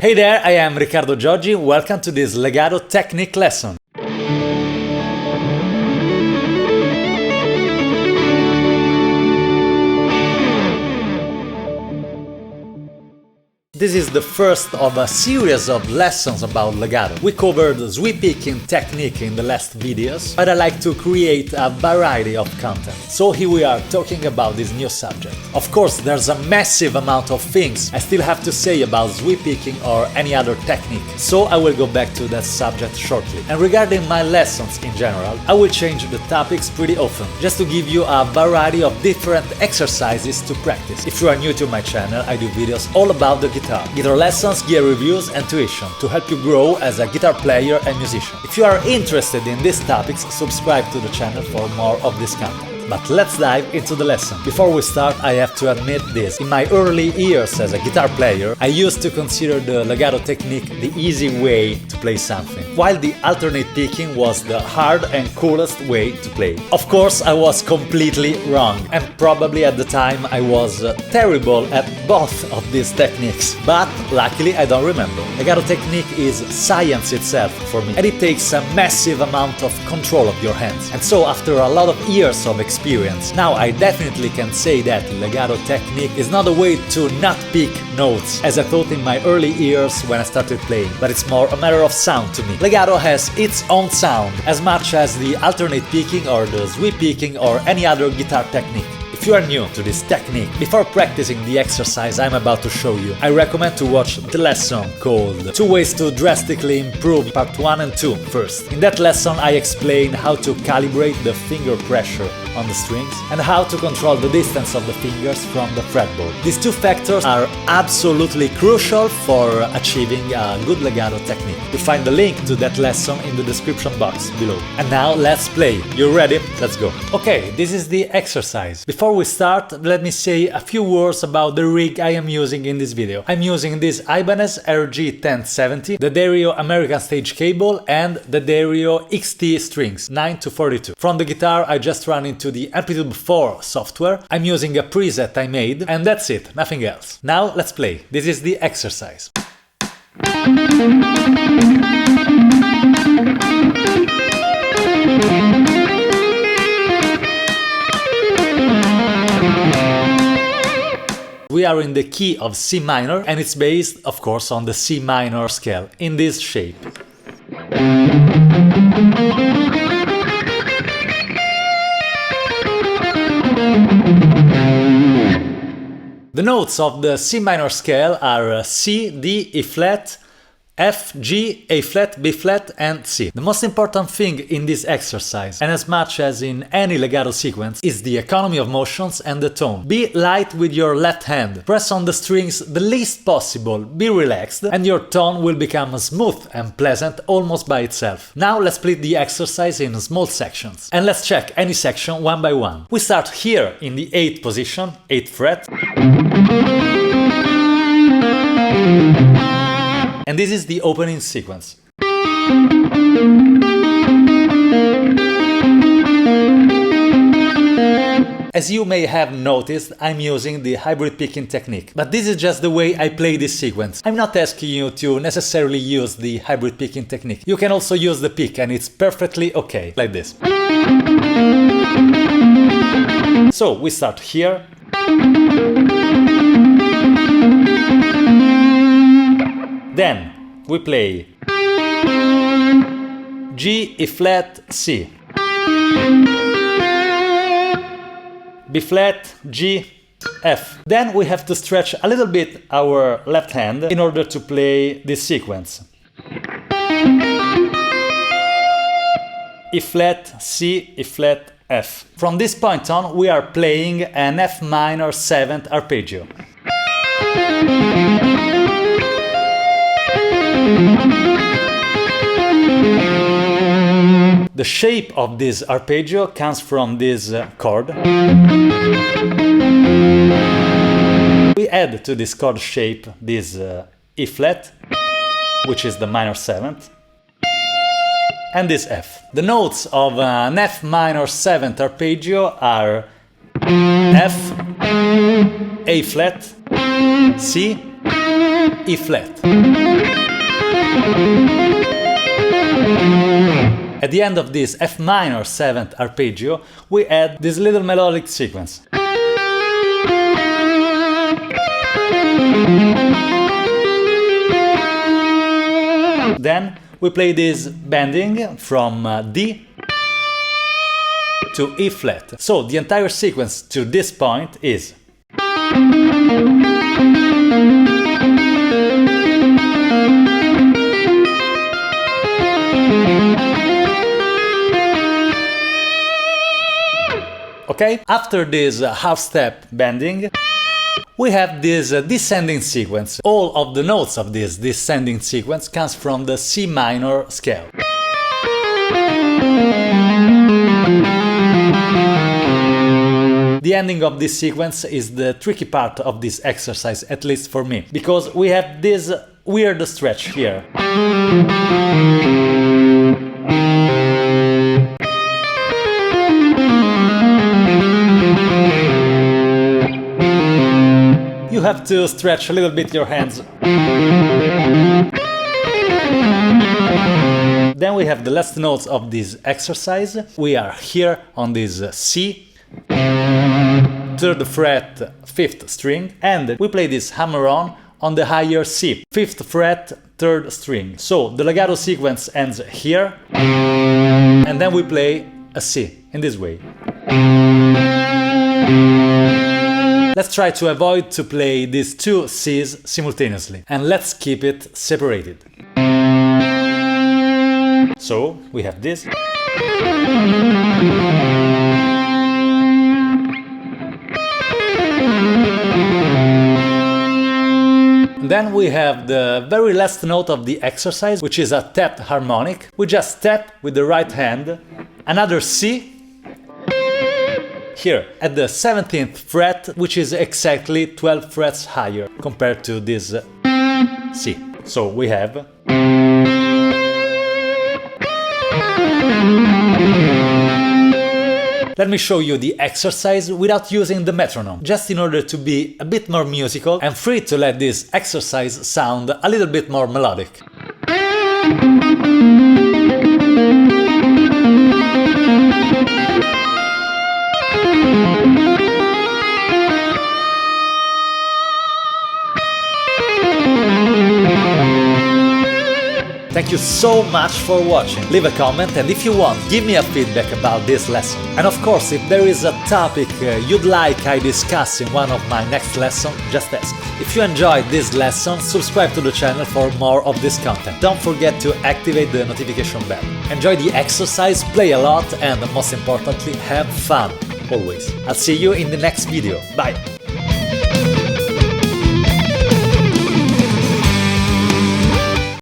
Hey there, I am Riccardo Gioggi, welcome to this legato technique lesson. This is the first of a series of lessons about legato. We covered sweep picking technique in the last videos, but I like to create a variety of content. So here we are talking about this new subject. Of course, there's a massive amount of things I still have to say about sweep picking or any other technique, so I will go back to that subject shortly. And regarding my lessons in general, I will change the topics pretty often, just to give you a variety of different exercises to practice. If you are new to my channel, I do videos all about the guitar lessons, gear reviews and tuition to help you grow as a guitar player and musician. If you are interested in these topics, subscribe to the channel for more of this content. But let's dive into the lesson. Before we start, I have to admit this. In my early years as a guitar player, I used to consider the legato technique the easy way to play something, while the alternate picking was the hard and coolest way to play. Of course, I was completely wrong, and probably at the time I was terrible at both of these techniques. But luckily I don't remember. Legato technique is science itself for me, and it takes a massive amount of control of your hands. And so after a lot of years of experience, now I definitely can say that legato technique is not a way to not pick notes, as I thought in my early years when I started playing, but it's more a matter of sound to me. Legato has its own sound, as much as the alternate picking or the sweep picking or any other guitar technique. If you are new to this technique, before practicing the exercise I'm about to show you, I recommend to watch the lesson called 2 Ways to Drastically Improve Part 1 and 2 first. In that lesson I explain how to calibrate the finger pressure on the strings and how to control the distance of the fingers from the fretboard. These two factors are absolutely crucial for achieving a good legato technique. You'll find the link to that lesson in the description box below. And now let's play. You ready? Let's go. Okay, this is the exercise. Before we start, let me say a few words about the rig I am using in this video. I'm using this Ibanez RG1070, the Dario American Stage cable and the Dario XT strings 9 to 42. From the guitar I just run into the AmpliTube 4 software. I'm using a preset I made, and that's it, nothing else. Now let's play. This is the exercise. We are in the key of C minor, and it's based, of course, on the C minor scale, in this shape. The notes of the C minor scale are C, D, E flat, F, G, A flat, B flat and C. The most important thing in this exercise, and as much as in any legato sequence, is the economy of motions and the tone. Be light with your left hand, press on the strings the least possible, be relaxed, and your tone will become smooth and pleasant almost by itself. Now let's split the exercise in small sections, and let's check any section one by one. We start here in the 8th position, 8th fret. And this is the opening sequence. As you may have noticed, I'm using the hybrid picking technique, but this is just the way I play this sequence. I'm not asking you to necessarily use the hybrid picking technique. You can also use the pick and it's perfectly okay, like this. So we start here. Then we play G, E flat, C, B flat, G, F. Then we have to stretch a little bit our left hand in order to play this sequence. E flat, C, E flat, F. From this point on we are playing an F minor 7th arpeggio. The shape of this arpeggio comes from this chord. We add to this chord shape this E flat, which is the minor 7th, and this F. The notes of an F minor 7th arpeggio are F, A flat, C, E flat. At the end of this F minor 7th arpeggio, we add this little melodic sequence. Then we play this bending from D to E flat. So the entire sequence to this point is. Okay? After this half step bending, we have this descending sequence. All of the notes of this descending sequence comes from the C minor scale. The ending of this sequence is the tricky part of this exercise, at least for me, because we have this weird stretch here. You have to stretch a little bit your hands. Then we have the last notes of this exercise. We are here on this C, 3rd fret, 5th string, and we play this hammer-on the higher C, 5th fret, 3rd string. So the legato sequence ends here, and then we play a C in this way. Let's try to avoid to play these two C's simultaneously, and let's keep it separated. So we have this. Then we have the very last note of the exercise, which is a tapped harmonic. We just tap with the right hand, another C, here at the 17th fret, which is exactly 12 frets higher compared to this C. So we have. Let me show you the exercise without using the metronome, just in order to be a bit more musical and free to let this exercise sound a little bit more melodic. Thank you so much for watching. Leave a comment, and if you want, give me a feedback about this lesson. And of course, if there is a topic you'd like I discuss in one of my next lessons, just ask. If you enjoyed this lesson, subscribe to the channel for more of this content. Don't forget to activate the notification bell. Enjoy the exercise, play a lot, and most importantly, have fun. Always. I'll see you in the next video. Bye!